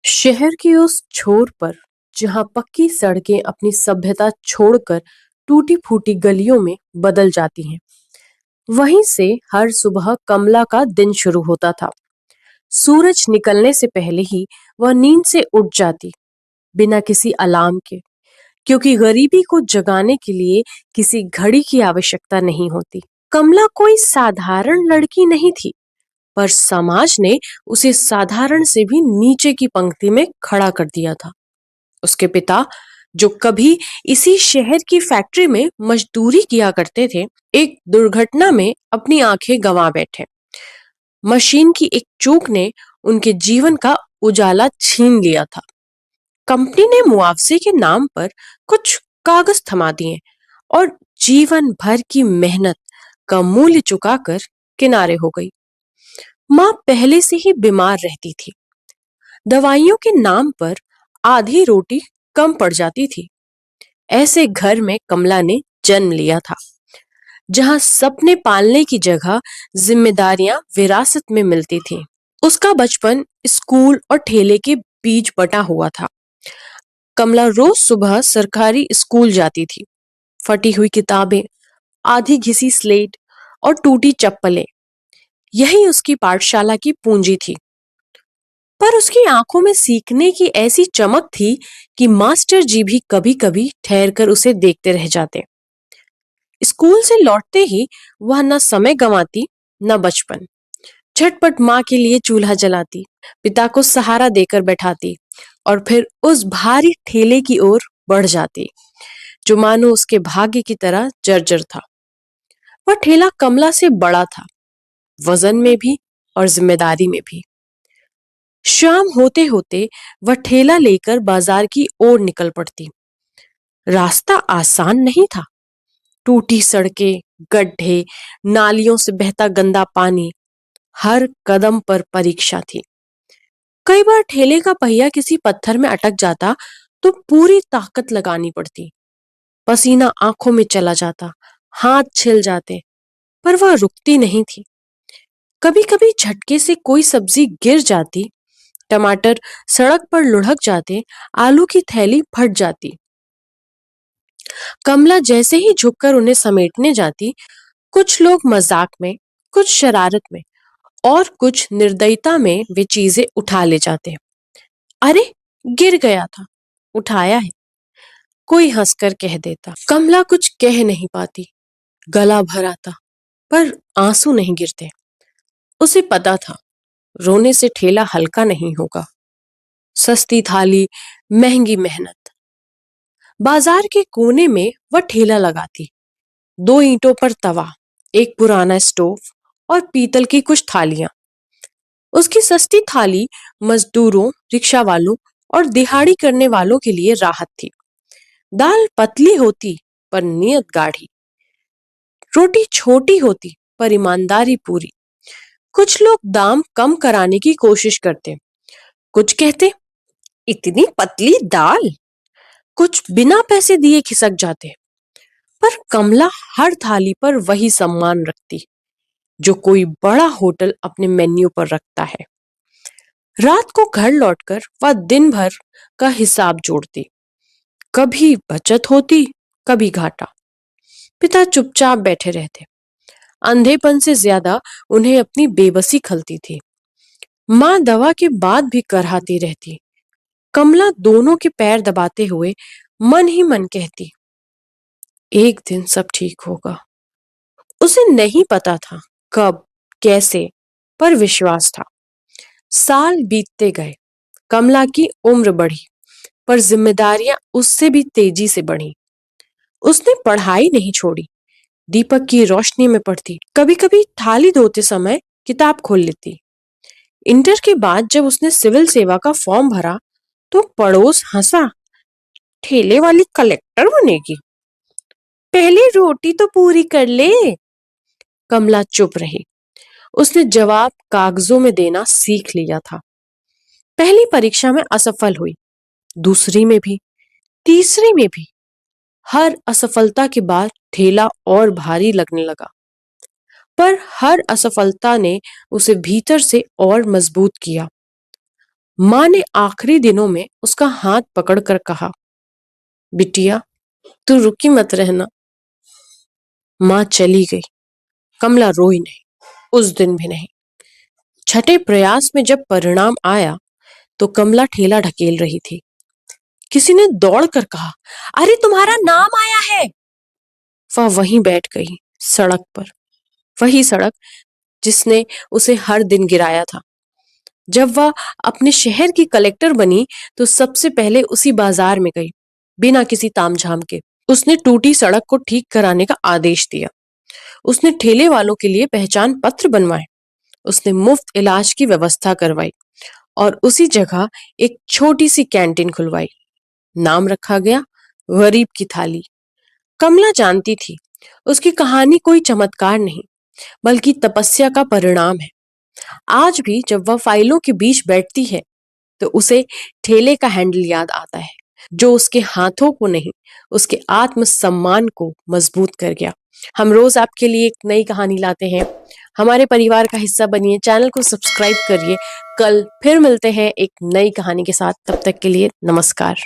शहर के उस छोर पर जहां पक्की सड़कें अपनी सभ्यता छोड़कर टूटी फूटी गलियों में बदल जाती हैं, वहीं से हर सुबह कमला का दिन शुरू होता था। सूरज निकलने से पहले ही वह नींद से उठ जाती, बिना किसी अलार्म के, क्योंकि गरीबी को जगाने के लिए किसी घड़ी की आवश्यकता नहीं होती। कमला कोई साधारण लड़की नहीं थी, पर समाज ने उसे साधारण से भी नीचे की पंक्ति में खड़ा कर दिया था। उसके पिता, जो कभी इसी शहर की फैक्ट्री में मजदूरी किया करते थे, एक दुर्घटना में अपनी आंखें गंवा बैठे। मशीन की एक चूक ने उनके जीवन का उजाला छीन लिया था। कंपनी ने मुआवजे के नाम पर कुछ कागज थमा दिए और जीवन भर की मेहनत का मूल्य चुकाकर किनारे हो गई। माँ पहले से ही बीमार रहती थी। दवाइयों के नाम पर आधी रोटी कम पड़ जाती थी। ऐसे घर में कमला ने जन्म लिया था, जहां सपने पालने की जगह जिम्मेदारियां विरासत में मिलती थी। उसका बचपन स्कूल और ठेले के बीच बटा हुआ था। कमला रोज सुबह सरकारी स्कूल जाती थी। फटी हुई किताबें, आधी घिसी स्लेट और टूटी चप्पलें, यही उसकी पाठशाला की पूंजी थी। पर उसकी आंखों में सीखने की ऐसी चमक थी कि मास्टर जी भी कभी-कभी ठहरकर उसे देखते रह जाते। स्कूल से लौटते ही वह न समय गंवाती, न बचपन। झटपट माँ के लिए चूल्हा जलाती, पिता को सहारा देकर बैठाती और फिर उस भारी ठेले की ओर बढ़ जाती, जो मानो उसके भाग्य की तरह जर्जर था। वह ठेला कमला से बड़ा था, वजन में भी और जिम्मेदारी में भी। शाम होते होते वह ठेला लेकर बाजार की ओर निकल पड़ती। रास्ता आसान नहीं था। टूटी सड़कें, गड्ढे, नालियों से बहता गंदा पानी, हर कदम पर परीक्षा थी। कई बार ठेले का पहिया किसी पत्थर में अटक जाता तो पूरी ताकत लगानी पड़ती। पसीना आंखों में चला जाता, हाथ छिल जाते, पर वह रुकती नहीं थी। कभी कभी झटके से कोई सब्जी गिर जाती, टमाटर सड़क पर लुढ़क जाते, आलू की थैली फट जाती। कमला जैसे ही झुककर उन्हें समेटने जाती, कुछ लोग मजाक में, कुछ शरारत में और कुछ निर्दयता में वे चीजें उठा ले जाते। अरे, गिर गया था, उठाया है, कोई हंसकर कह देता। कमला कुछ कह नहीं पाती, गला भर आता, पर आंसू नहीं गिरते। उसे पता था, रोने से ठेला हल्का नहीं होगा। सस्ती थाली, महंगी मेहनत। बाजार के कोने में वह ठेला लगाती। 2 ईंटों पर तवा, एक पुराना स्टोव और पीतल की कुछ थालियां। उसकी सस्ती थाली मजदूरों, रिक्शा वालों और दिहाड़ी करने वालों के लिए राहत थी। दाल पतली होती पर नियत गाढ़ी, रोटी छोटी होती पर ईमानदारी पूरी। कुछ लोग दाम कम कराने की कोशिश करते, कुछ कहते इतनी पतली दाल, कुछ बिना पैसे दिए खिसक जाते। पर कमला हर थाली पर वही सम्मान रखती, जो कोई बड़ा होटल अपने मेन्यू पर रखता है। रात को घर लौटकर वह दिन भर का हिसाब जोड़ती। कभी बचत होती, कभी घाटा। पिता चुपचाप बैठे रहते। अंधेपन से ज्यादा उन्हें अपनी बेबसी खलती थी। माँ दवा के बाद भी करहाती रहती। कमला दोनों के पैर दबाते हुए मन ही मन कहती, एक दिन सब ठीक होगा। उसे नहीं पता था कब, कैसे, पर विश्वास था। साल बीतते गए, कमला की उम्र बढ़ी, पर जिम्मेदारियां उससे भी तेजी से बढ़ी। उसने पढ़ाई नहीं छोड़ी, दीपक की रोशनी में पढ़ती, कभी कभी थाली धोते समय किताब खोल लेती। इंटर के बाद जब उसने सिविल सेवा का फॉर्म भरा तो पड़ोस हंसा, ठेले वाली कलेक्टर बनेगी, पहले रोटी तो पूरी कर ले। कमला चुप रही। उसने जवाब कागजों में देना सीख लिया था। पहली परीक्षा में असफल हुई, दूसरी में भी, तीसरी में भी। हर असफलता के बाद ठेला और भारी लगने लगा, पर हर असफलता ने उसे भीतर से और मजबूत किया। माँ ने आखिरी दिनों में उसका हाथ पकड़कर कहा, बिटिया तू रुकी मत रहना। माँ चली गई। कमला रोई नहीं, उस दिन भी नहीं। छठे प्रयास में जब परिणाम आया तो कमला ठेला ढकेल रही थी। किसी ने दौड़कर कहा, अरे तुम्हारा नाम आया है। वह वहीं बैठ गई, सड़क पर। वही सड़क जिसने उसे हर दिन गिराया था। जब वह अपने शहर की कलेक्टर बनी तो सबसे पहले उसी बाजार में गई, बिना किसी तामझाम के। उसने टूटी सड़क को ठीक कराने का आदेश दिया। उसने ठेले वालों के लिए पहचान पत्र बनवाए। उसने मुफ्त इलाज की व्यवस्था करवाई और उसी जगह एक छोटी सी कैंटीन खुलवाई। नाम रखा गया गरीब की थाली। कमला जानती थी उसकी कहानी कोई चमत्कार नहीं, बल्कि तपस्या का परिणाम है। आज भी जब वह फाइलों के बीच बैठती है तो उसे ठेले का हैंडल याद आता है, जो उसके हाथों को नहीं, उसके आत्मसम्मान को मजबूत कर गया। हम रोज आपके लिए एक नई कहानी लाते हैं। हमारे परिवार का हिस्सा बनिए, चैनल को सब्सक्राइब करिए। कल फिर मिलते हैं एक नई कहानी के साथ। तब तक के लिए नमस्कार।